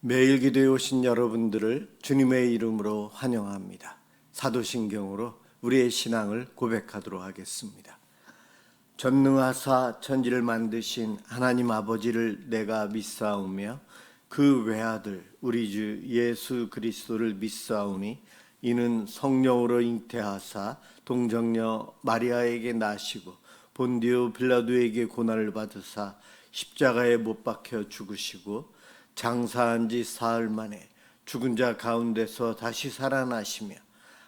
매일 기도에 오신 여러분들을 주님의 이름으로 환영합니다. 사도신경으로 우리의 신앙을 고백하도록 하겠습니다. 전능하사 천지를 만드신 하나님 아버지를 내가 믿사오며 그 외아들 우리 주 예수 그리스도를 믿사오니 이는 성령으로 잉태하사 동정녀 마리아에게 나시고 본디오 빌라도에게 고난을 받으사 십자가에 못 박혀 죽으시고 장사한 지 사흘 만에 죽은 자 가운데서 다시 살아나시며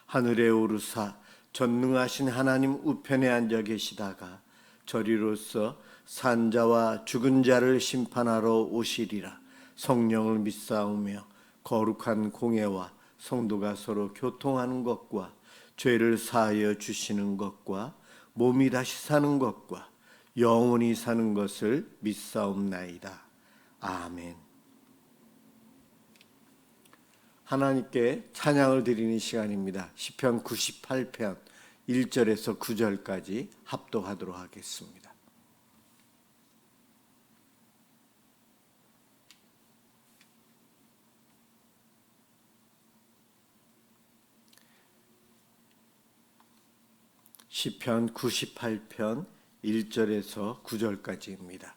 하늘에 오르사 전능하신 하나님 우편에 앉아 계시다가 저리로서 산자와 죽은 자를 심판하러 오시리라. 성령을 믿사오며 거룩한 공예와 성도가 서로 교통하는 것과 죄를 사하여 주시는 것과 몸이 다시 사는 것과 영원히 사는 것을 믿사옵나이다. 아멘. 하나님께 찬양을 드리는 시간입니다. 시편 98편 1절에서 9절까지 합독하도록 하겠습니다. 시편 98편 1절에서 9절까지입니다.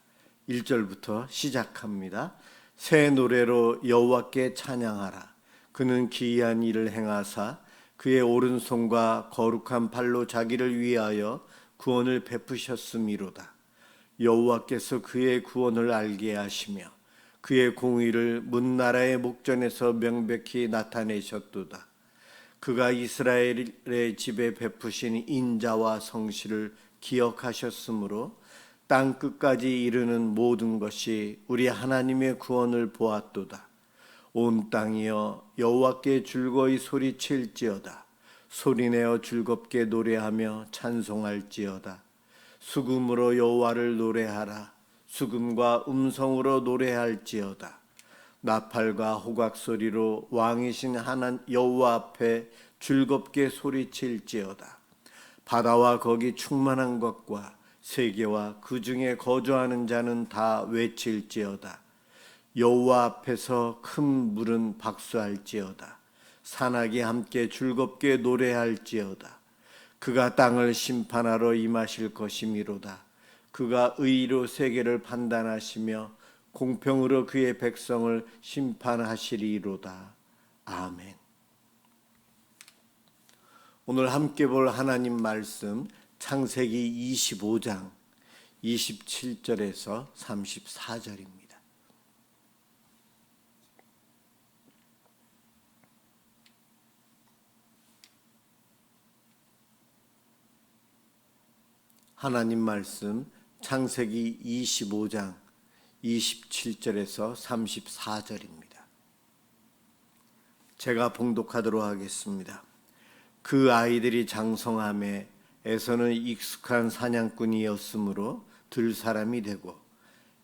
1절부터 시작합니다. 새 노래로 여호와께 찬양하라. 그는 기이한 일을 행하사 그의 오른손과 거룩한 팔로 자기를 위하여 구원을 베푸셨음이로다. 여호와께서 그의 구원을 알게 하시며 그의 공의를 문나라의 목전에서 명백히 나타내셨도다. 그가 이스라엘의 집에 베푸신 인자와 성실을 기억하셨으므로 땅 끝까지 이르는 모든 것이 우리 하나님의 구원을 보았도다. 온 땅이여 여호와께 즐거이 소리칠지어다. 소리내어 즐겁게 노래하며 찬송할지어다. 수금으로 여호와를 노래하라. 수금과 음성으로 노래할지어다. 나팔과 호각 소리로 왕이신 하나님 여호와 앞에 즐겁게 소리칠지어다. 바다와 거기 충만한 것과 세계와 그 중에 거주하는 자는 다 외칠지어다. 여호와 앞에서 큰 물은 박수할지어다. 산악이 함께 즐겁게 노래할지어다. 그가 땅을 심판하러 임하실 것이미로다. 그가 의로 세계를 판단하시며 공평으로 그의 백성을 심판하시리로다. 아멘. 오늘 함께 볼 하나님 말씀 창세기 25장 27절에서 34절입니다. 하나님 말씀 창세기 25장 27절에서 34절입니다. 제가 봉독하도록 하겠습니다. 그 아이들이 장성함에 에서는 익숙한 사냥꾼이었으므로 들 사람이 되고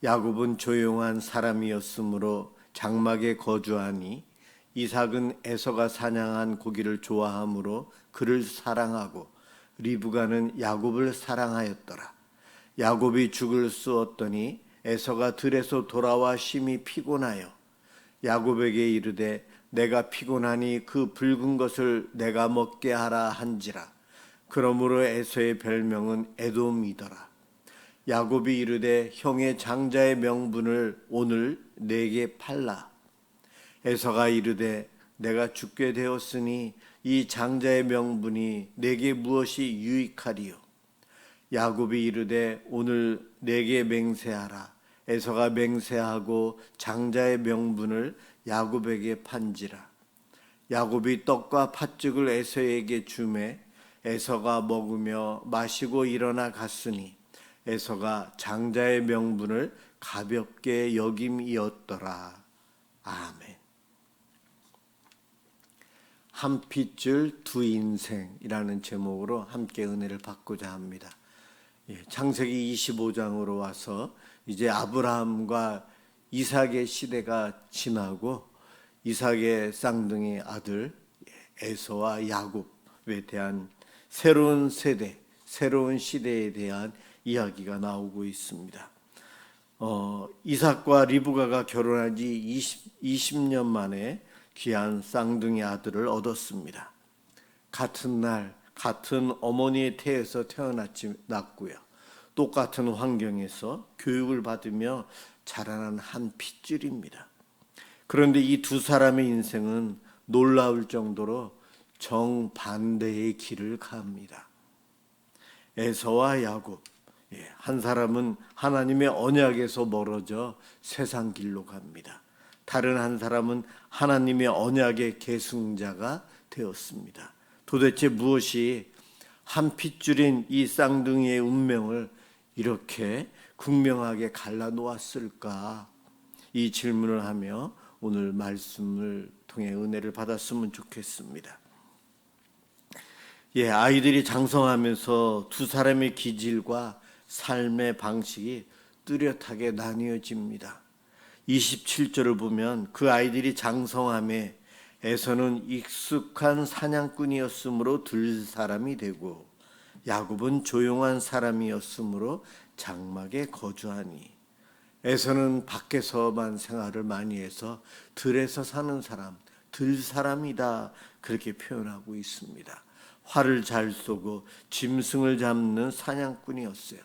야곱은 조용한 사람이었으므로 장막에 거주하니 이삭은 에서가 사냥한 고기를 좋아하므로 그를 사랑하고 리브가는 야곱을 사랑하였더라. 야곱이 죽을 쑤었더니 에서가 들에서 돌아와 심히 피곤하여 야곱에게 이르되 내가 피곤하니 그 붉은 것을 내가 먹게 하라 한지라. 그러므로 에서의 별명은 에돔이더라. 야곱이 이르되 형의 장자의 명분을 오늘 내게 팔라. 에서가 이르되 내가 죽게 되었으니 이 장자의 명분이 내게 무엇이 유익하리요. 야곱이 이르되 오늘 내게 맹세하라. 에서가 맹세하고 장자의 명분을 야곱에게 판지라. 야곱이 떡과 팥죽을 에서에게 주매 에서가 먹으며 마시고 일어나 갔으니 에서가 장자의 명분을 가볍게 여김이었더라. 아멘. 한 핏줄 두 인생이라는 제목으로 함께 은혜를 받고자 합니다. 창세기 25장으로 와서 이제 아브라함과 이삭의 시대가 지나고 이삭의 쌍둥이 아들 에서와 야곱에 대한 새로운 세대, 새로운 시대에 대한 이야기가 나오고 있습니다. 이삭과 리브가가 결혼한 지 20년 만에 귀한 쌍둥이 아들을 얻었습니다. 같은 날 같은 어머니의 태에서 태어났고요. 똑같은 환경에서 교육을 받으며 자라난 한 핏줄입니다. 그런데 이 두 사람의 인생은 놀라울 정도로 정반대의 길을 갑니다. 에서와 야곱, 한 사람은 하나님의 언약에서 멀어져 세상 길로 갑니다. 다른 한 사람은 하나님의 언약의 계승자가 되었습니다. 도대체 무엇이 한 핏줄인 이 쌍둥이의 운명을 이렇게 극명하게 갈라놓았을까? 이 질문을 하며 오늘 말씀을 통해 은혜를 받았으면 좋겠습니다. 아이들이 장성하면서 두 사람의 기질과 삶의 방식이 뚜렷하게 나뉘어집니다. 27절을 보면 그 아이들이 장성함에 에서는 익숙한 사냥꾼이었으므로 들 사람이 되고 야곱은 조용한 사람이었으므로 장막에 거주하니, 에서는 밖에서만 생활을 많이 해서 들에서 사는 사람, 들 사람이다, 그렇게 표현하고 있습니다. 활을 잘 쏘고 짐승을 잡는 사냥꾼이었어요.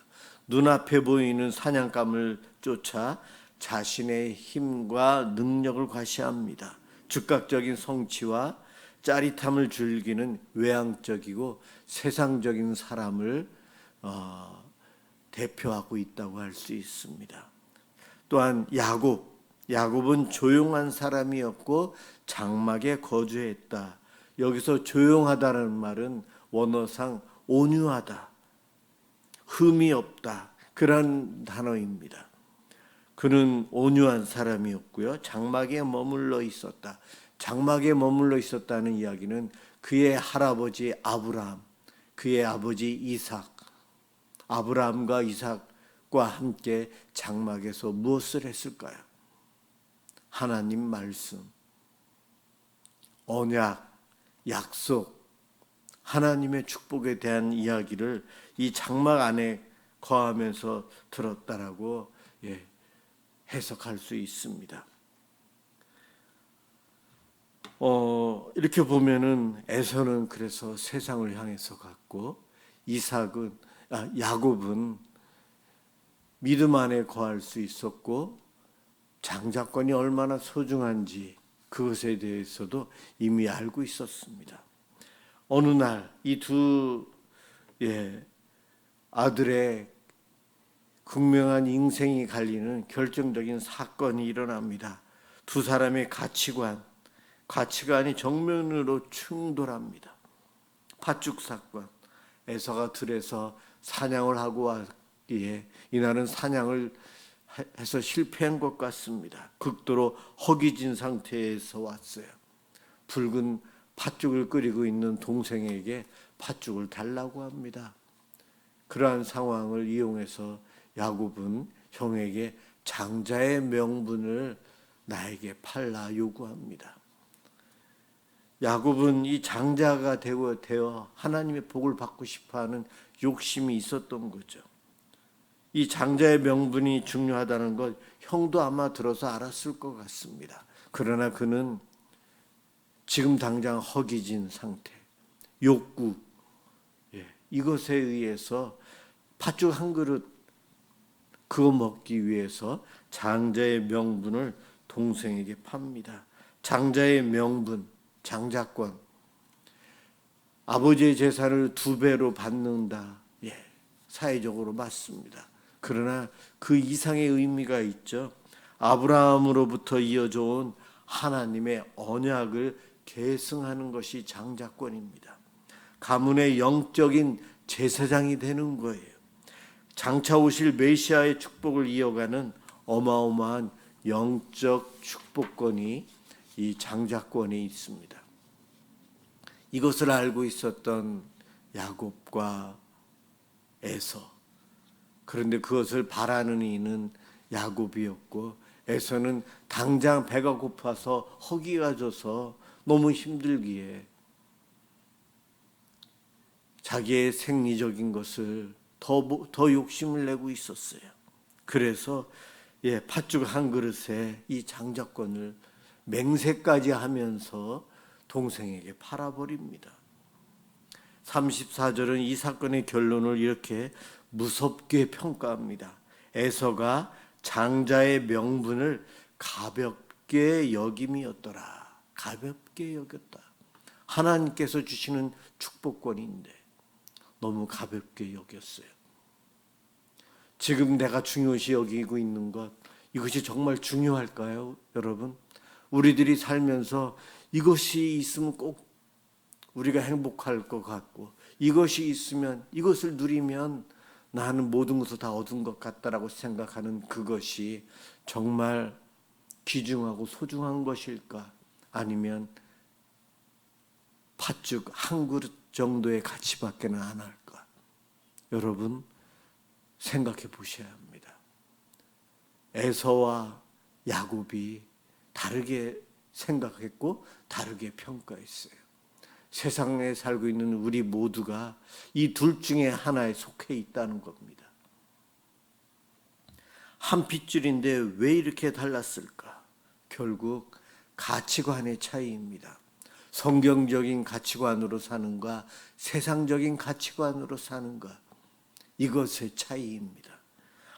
눈앞에 보이는 사냥감을 쫓아 자신의 힘과 능력을 과시합니다. 즉각적인 성취와 짜릿함을 즐기는 외향적이고 세상적인 사람을 대표하고 있다고 할 수 있습니다. 또한 야곱은 조용한 사람이었고 장막에 거주했다. 여기서 조용하다는 말은 원어상 온유하다, 흠이 없다, 그런 단어입니다. 그는 온유한 사람이었고요. 장막에 머물러 있었다. 장막에 머물러 있었다는 이야기는 그의 할아버지 아브라함, 그의 아버지 이삭, 아브라함과 이삭과 함께 장막에서 무엇을 했을까요? 하나님 말씀, 언약, 약속, 하나님의 축복에 대한 이야기를 이 장막 안에 거하면서 들었다라고 해석할 수 있습니다. 이렇게 보면은 에서는 그래서 세상을 향해서 갔고 야곱은 믿음 안에 거할 수 있었고 장자권이 얼마나 소중한지 그것에 대해서도 이미 알고 있었습니다. 어느 날 이 두 아들의 극명한 인생이 갈리는 결정적인 사건이 일어납니다. 두 사람의 가치관이 정면으로 충돌합니다. 팥죽 사건, 에서가 들에서 사냥을 하고 왔기에 이날은 사냥을 해서 실패한 것 같습니다. 극도로 허기진 상태에서 왔어요. 붉은 팥죽을 끓이고 있는 동생에게 팥죽을 달라고 합니다. 그러한 상황을 이용해서 야곱은 형에게 장자의 명분을 나에게 팔라 요구합니다. 야곱은 이 장자가 되어 하나님의 복을 받고 싶어하는 욕심이 있었던 거죠. 이 장자의 명분이 중요하다는 걸 형도 아마 들어서 알았을 것 같습니다. 그러나 그는 지금 당장 허기진 상태, 욕구, 이것에 의해서 팥죽 한 그릇 그거 먹기 위해서 장자의 명분을 동생에게 팝니다. 장자의 명분, 장자권, 아버지의 재산을 2배로 받는다. 사회적으로 맞습니다. 그러나 그 이상의 의미가 있죠. 아브라함으로부터 이어져 온 하나님의 언약을 계승하는 것이 장자권입니다. 가문의 영적인 제사장이 되는 거예요. 장차 오실 메시아의 축복을 이어가는 어마어마한 영적 축복권이 이 장자권에 있습니다. 이것을 알고 있었던 야곱과 에서, 그런데 그것을 바라는 이는 야곱이었고 에서는 당장 배가 고파서 허기가 져서 너무 힘들기에 자기의 생리적인 것을 더 욕심을 내고 있었어요. 그래서 팥죽 한 그릇에 이 장자권을 맹세까지 하면서 동생에게 팔아버립니다. 34절은 이 사건의 결론을 이렇게 무섭게 평가합니다. 에서가 장자의 명분을 가볍게 여김이었더라. 가볍게 여겼다. 하나님께서 주시는 축복권인데 너무 가볍게 여겼어요. 지금 내가 중요시 여기고 있는 것, 이것이 정말 중요할까요, 여러분? 우리들이 살면서 이것이 있으면 꼭 우리가 행복할 것 같고, 이것이 있으면, 이것을 누리면 나는 모든 것을 다 얻은 것 같다라고 생각하는 그것이 정말 귀중하고 소중한 것일까? 아니면 팥죽 한 그릇 정도의 가치밖에는 안 할까? 여러분 생각해 보셔야 합니다. 에서와 야곱이 다르게 생각했고 다르게 평가했어요. 세상에 살고 있는 우리 모두가 이 둘 중에 하나에 속해 있다는 겁니다. 한 핏줄인데 왜 이렇게 달랐을까? 결국 가치관의 차이입니다. 성경적인 가치관으로 사는가, 세상적인 가치관으로 사는가, 이것의 차이입니다.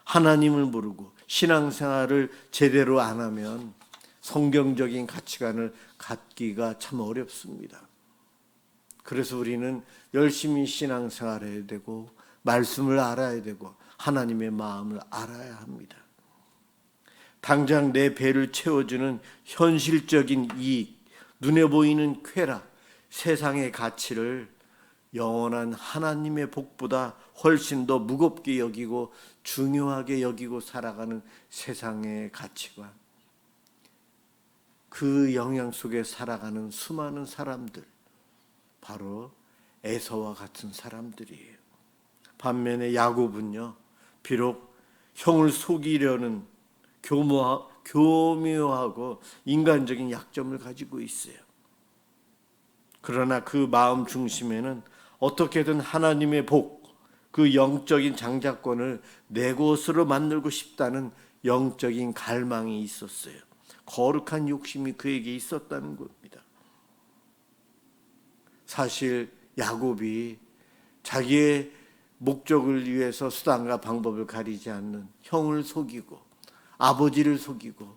하나님을 모르고 신앙생활을 제대로 안 하면 성경적인 가치관을 갖기가 참 어렵습니다. 그래서 우리는 열심히 신앙생활해야 되고 말씀을 알아야 되고 하나님의 마음을 알아야 합니다. 당장 내 배를 채워주는 현실적인 이익, 눈에 보이는 쾌락, 세상의 가치를 영원한 하나님의 복보다 훨씬 더 무겁게 여기고 중요하게 여기고 살아가는 세상의 가치관, 그 영향 속에 살아가는 수많은 사람들, 바로 에서와 같은 사람들이에요. 반면에 야곱은요, 비록 형을 속이려는 교묘하고 인간적인 약점을 가지고 있어요. 그러나 그 마음 중심에는 어떻게든 하나님의 복, 그 영적인 장자권을 내 것으로 만들고 싶다는 영적인 갈망이 있었어요. 거룩한 욕심이 그에게 있었다는 겁니다. 사실 야곱이 자기의 목적을 위해서 수단과 방법을 가리지 않는 형을 속이고 아버지를 속이고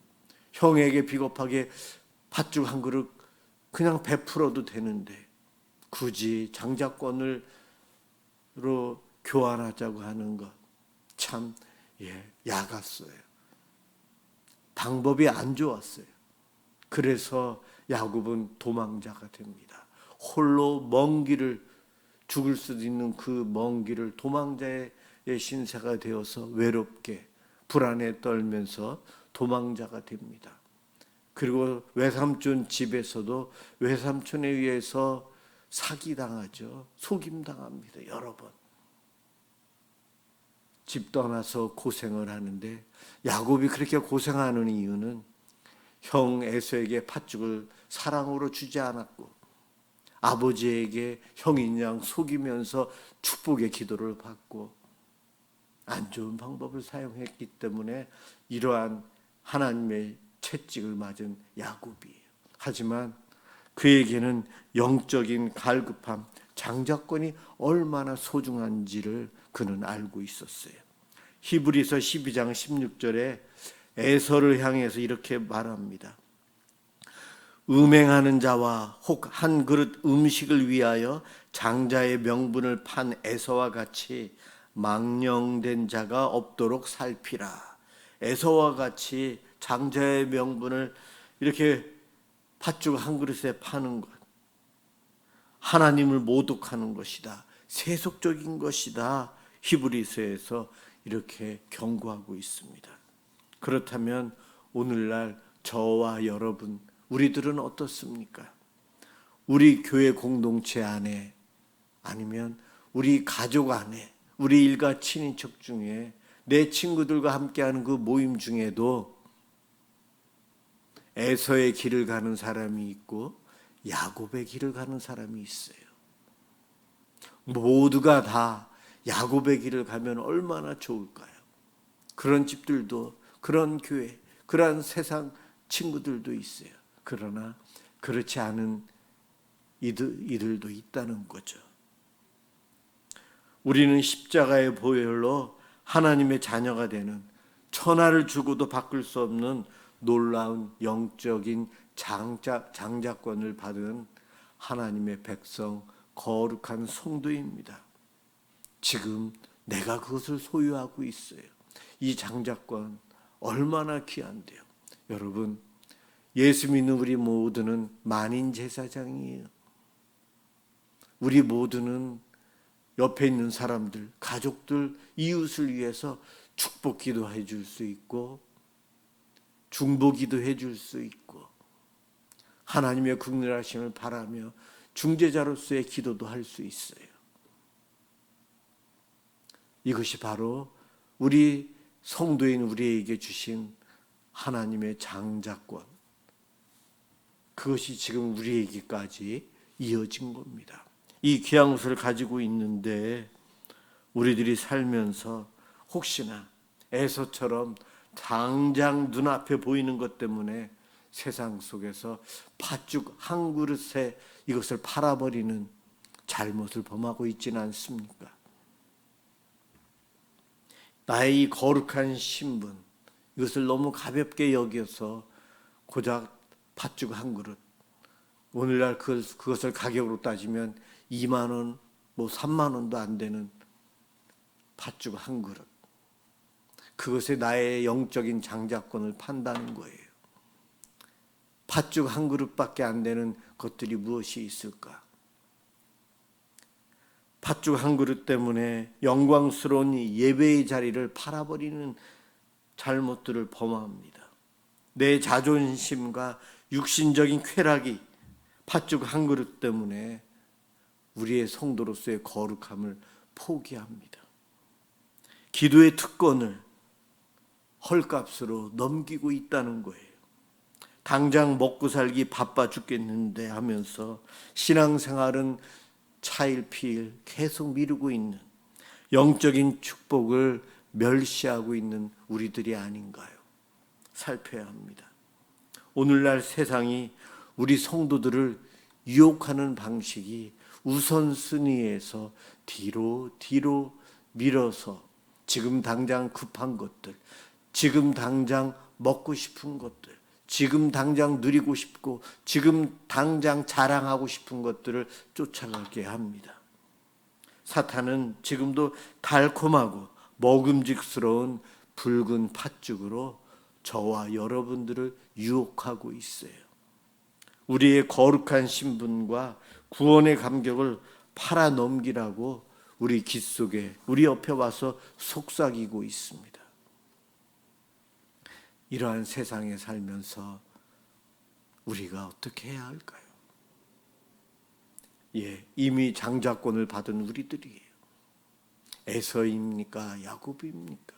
형에게 비겁하게 팥죽 한 그릇 그냥 베풀어도 되는데 굳이 장자권으로 교환하자고 하는 것 참 야갔어요. 방법이 안 좋았어요. 그래서 야곱은 도망자가 됩니다. 홀로 먼 길을, 죽을 수도 있는 그 먼 길을 도망자의 신세가 되어서 외롭게 불안에 떨면서 도망자가 됩니다. 그리고 외삼촌 집에서도 외삼촌에 의해서 사기당하죠. 속임당합니다. 여러 번. 집 떠나서 고생을 하는데 야곱이 그렇게 고생하는 이유는 형 에서에게 팥죽을 사랑으로 주지 않았고 아버지에게 형인 양 속이면서 축복의 기도를 받고 안 좋은 방법을 사용했기 때문에 이러한 하나님의 채찍을 맞은 야곱이에요. 하지만 그에게는 영적인 갈급함, 장자권이 얼마나 소중한지를 그는 알고 있었어요. 히브리서 12장 16절에 에서를 향해서 이렇게 말합니다. 음행하는 자와 혹 한 그릇 음식을 위하여 장자의 명분을 판 에서와 같이 망령된 자가 없도록 살피라. 에서와 같이 장자의 명분을 이렇게 팥죽 한 그릇에 파는 것, 하나님을 모독하는 것이다, 세속적인 것이다, 히브리서에서 이렇게 경고하고 있습니다. 그렇다면 오늘날 저와 여러분, 우리들은 어떻습니까? 우리 교회 공동체 안에, 아니면 우리 가족 안에, 우리 일가 친인척 중에, 내 친구들과 함께하는 그 모임 중에도 에서의 길을 가는 사람이 있고 야곱의 길을 가는 사람이 있어요. 모두가 다 야곱의 길을 가면 얼마나 좋을까요? 그런 집들도 그런 교회, 그러한 세상 친구들도 있어요. 그러나 그렇지 않은 이들도 있다는 거죠. 우리는 십자가의 보혈로 하나님의 자녀가 되는, 천하를 주고도 바꿀 수 없는 놀라운 영적인 장자권을 받은 하나님의 백성, 거룩한 성도입니다. 지금 내가 그것을 소유하고 있어요. 이 장자권 얼마나 귀한데요. 여러분, 예수 믿는 우리 모두는 만인 제사장이에요. 우리 모두는 옆에 있는 사람들, 가족들, 이웃을 위해서 축복 기도해 줄 수 있고, 중보 기도해 줄 수 있고, 하나님의 긍휼하심을 바라며 중재자로서의 기도도 할 수 있어요. 이것이 바로 우리 성도인 우리에게 주신 하나님의 장자권, 그것이 지금 우리에게까지 이어진 겁니다. 이 귀한 것을 가지고 있는데 우리들이 살면서 혹시나 에서처럼 당장 눈앞에 보이는 것 때문에 세상 속에서 팥죽 한 그릇에 이것을 팔아버리는 잘못을 범하고 있지는 않습니까? 나의 이 거룩한 신분, 이것을 너무 가볍게 여겨서 고작 팥죽 한 그릇, 오늘날 그것을 가격으로 따지면 2만 원, 3만 원도 안 되는 팥죽 한 그릇, 그것에 나의 영적인 장자권을 판다는 거예요. 팥죽 한 그릇밖에 안 되는 것들이 무엇이 있을까? 팥죽 한 그릇 때문에 영광스러운 예배의 자리를 팔아버리는 잘못들을 범합니다. 내 자존심과 육신적인 쾌락이 팥죽 한 그릇 때문에 우리의 성도로서의 거룩함을 포기합니다. 기도의 특권을 헐값으로 넘기고 있다는 거예요. 당장 먹고 살기 바빠 죽겠는데 하면서 신앙생활은 차일피일 계속 미루고 있는, 영적인 축복을 멸시하고 있는 우리들이 아닌가요? 살펴야 합니다. 오늘날 세상이 우리 성도들을 유혹하는 방식이 우선순위에서 뒤로 밀어서 지금 당장 급한 것들, 지금 당장 먹고 싶은 것들, 지금 당장 누리고 싶고 지금 당장 자랑하고 싶은 것들을 쫓아가게 합니다. 사탄은 지금도 달콤하고 먹음직스러운 붉은 팥죽으로 저와 여러분들을 유혹하고 있어요. 우리의 거룩한 신분과 구원의 감격을 팔아넘기라고 우리 귓 속에, 우리 옆에 와서 속삭이고 있습니다. 이러한 세상에 살면서 우리가 어떻게 해야 할까요? 이미 장자권을 받은 우리들이에요. 에서입니까? 야곱입니까?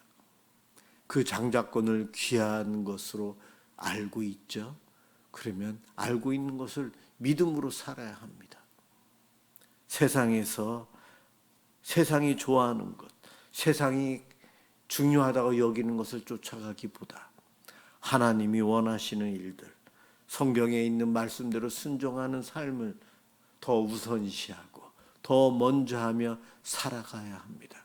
그 장자권을 귀한 것으로 알고 있죠. 그러면 알고 있는 것을 믿음으로 살아야 합니다. 세상에서 세상이 좋아하는 것, 세상이 중요하다고 여기는 것을 쫓아가기보다 하나님이 원하시는 일들, 성경에 있는 말씀대로 순종하는 삶을 더 우선시하고 더 먼저 하며 살아가야 합니다.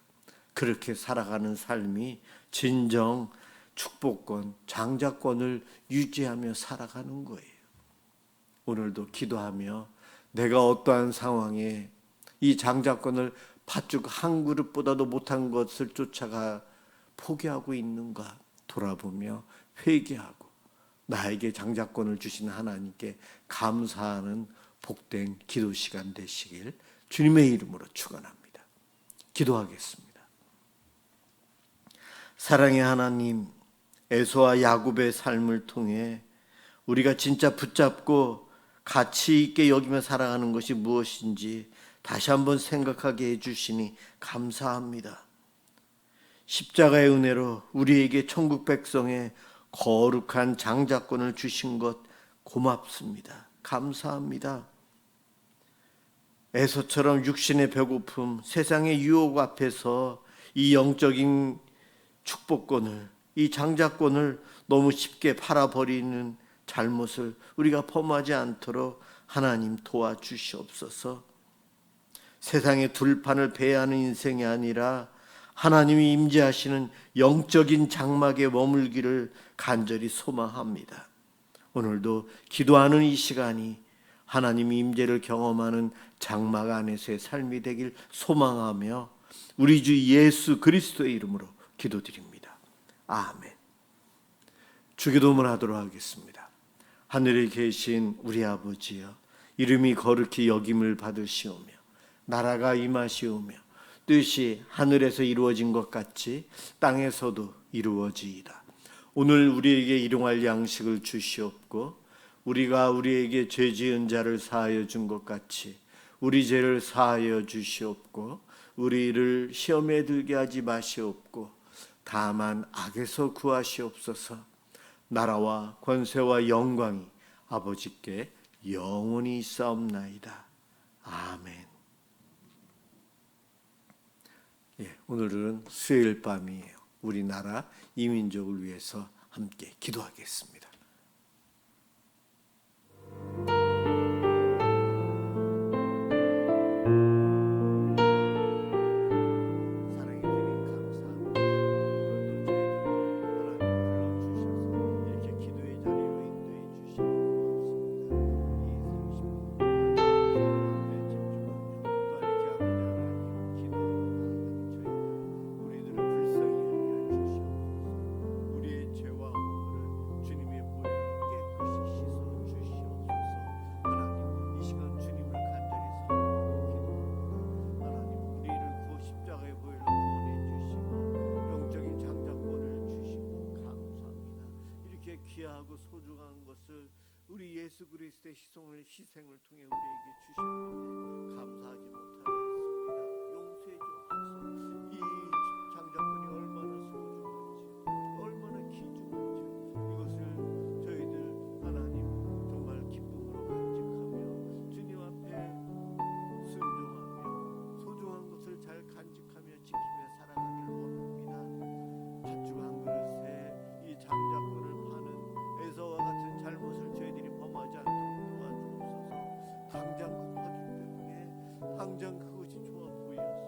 그렇게 살아가는 삶이 진정 축복권, 장자권을 유지하며 살아가는 거예요. 오늘도 기도하며 내가 어떠한 상황에 이 장자권을 팥죽 한 그릇보다도 못한 것을 쫓아가 포기하고 있는가 돌아보며 회개하고 나에게 장자권을 주신 하나님께 감사하는 복된 기도 시간 되시길 주님의 이름으로 축원합니다. 기도하겠습니다. 사랑의 하나님, 에서와 야곱의 삶을 통해 우리가 진짜 붙잡고 가치 있게 여기며 살아가는 것이 무엇인지 다시 한번 생각하게 해주시니 감사합니다. 십자가의 은혜로 우리에게 천국 백성의 거룩한 장자권을 주신 것 고맙습니다. 감사합니다. 에서처럼 육신의 배고픔, 세상의 유혹 앞에서 이 영적인 축복권을 이 장자권을 너무 쉽게 팔아버리는 잘못을 우리가 범하지 않도록 하나님 도와주시옵소서. 세상의 둘판을 배회하는 인생이 아니라 하나님이 임재하시는 영적인 장막에 머물기를 간절히 소망합니다. 오늘도 기도하는 이 시간이 하나님의 임재를 경험하는 장막 안에서의 삶이 되길 소망하며 우리 주 예수 그리스도의 이름으로 기도드립니다. 아멘. 주기도문 하도록 하겠습니다. 하늘에 계신 우리 아버지여, 이름이 거룩히 여김을 받으시오며 나라가 임하시오며 뜻이 하늘에서 이루어진 것 같이 땅에서도 이루어지이다. 오늘 우리에게 일용할 양식을 주시옵고 우리가 우리에게 죄 지은 자를 사하여 준 것 같이 우리 죄를 사하여 주시옵고 우리를 시험에 들게 하지 마시옵고 다만 악에서 구하시옵소서. 나라와 권세와 영광이 아버지께 영원히 있사옵나이다. 아멘. 오늘은 수요일 밤이에요. 우리나라 이민족을 위해서 함께 기도하겠습니다. 귀하고 소중한 것을 우리 예수 그리스도의 희생을 통해 우리에게 주셨는데 감사하지 못하였습니다. 용서해 주옵소서. 이 장자권이 얼마나 소중한지, 얼마나 귀중한지 이것을 저희들 하나님 정말 기쁨으로 간직하며 주님 앞에 순종하며 소중한 것을 잘 간직하며 지키며 살아가기를 원합니다. 팥죽 한 그릇에 이 장자권을 에서와 같은 잘못을 저희들이 범하지 않도록 도와주옵소서. 당장 급하기 때문에 당장 그것이 좋아 보여서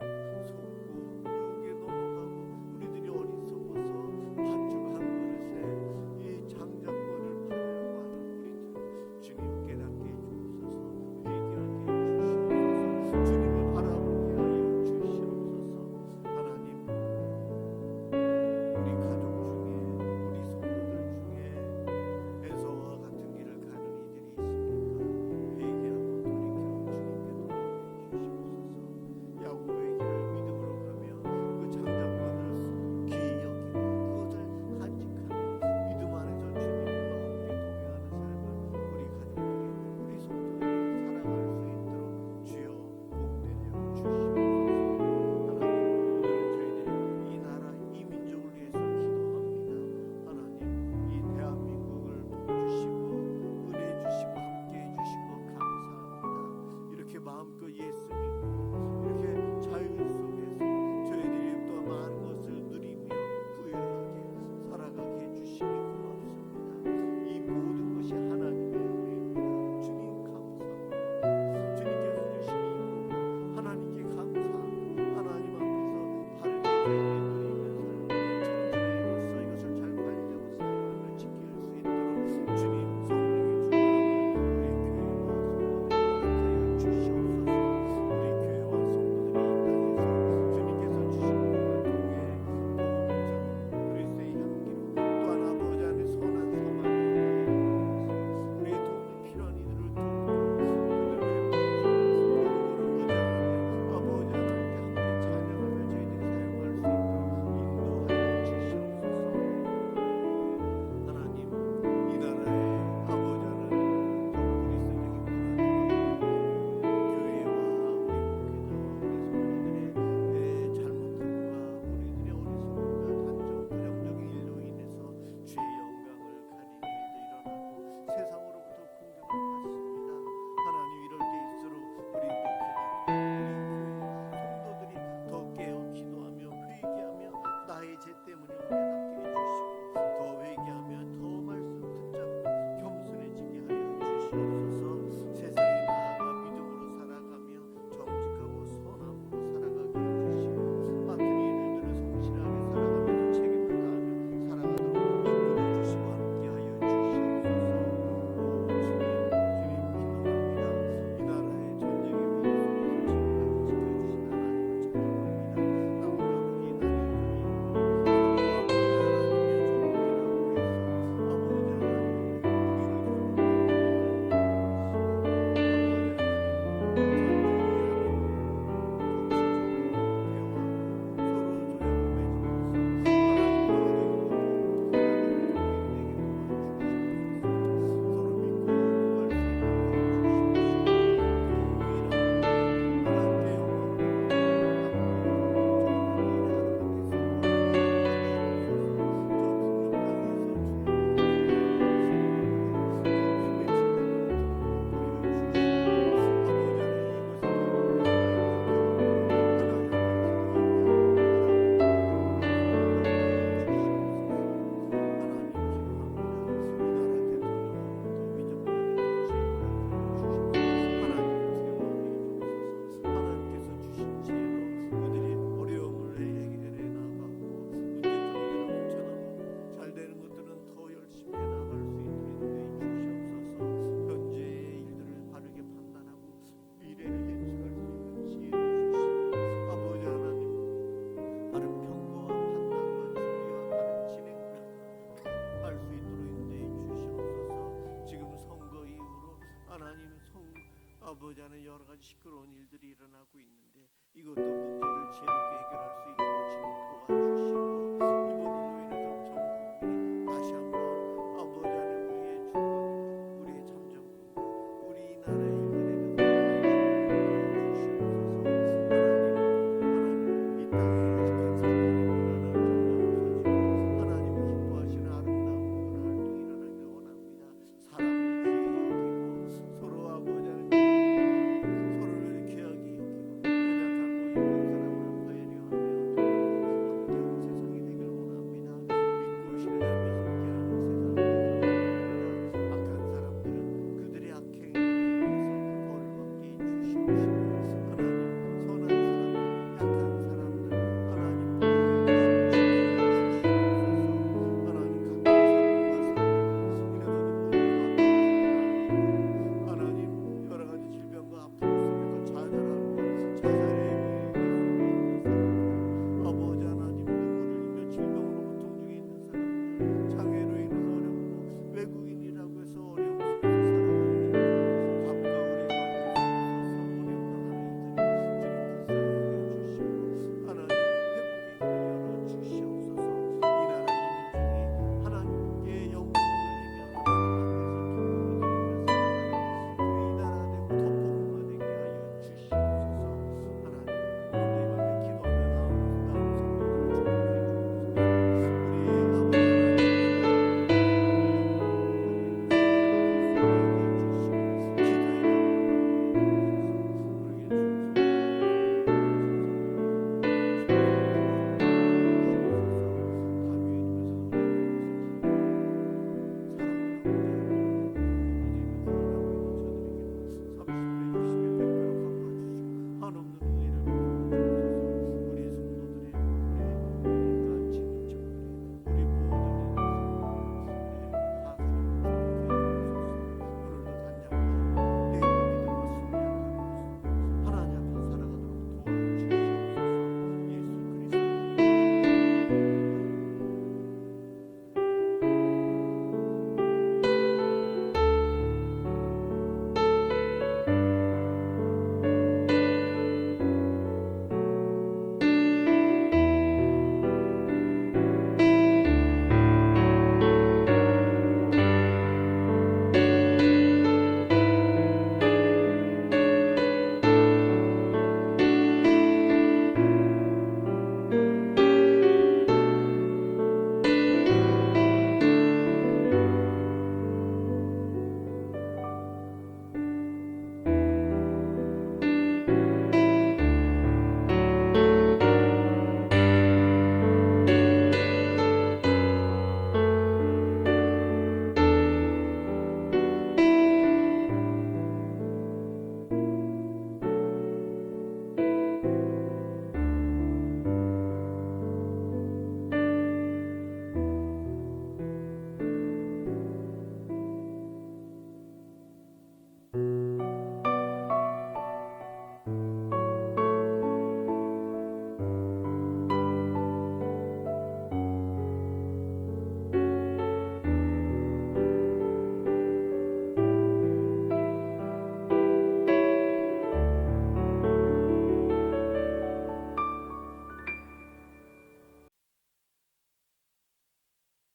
아버지 안에 여러 가지 시끄러운 일들이 일어나고 있는데 이것도 문제를 지혜롭게 해결할 수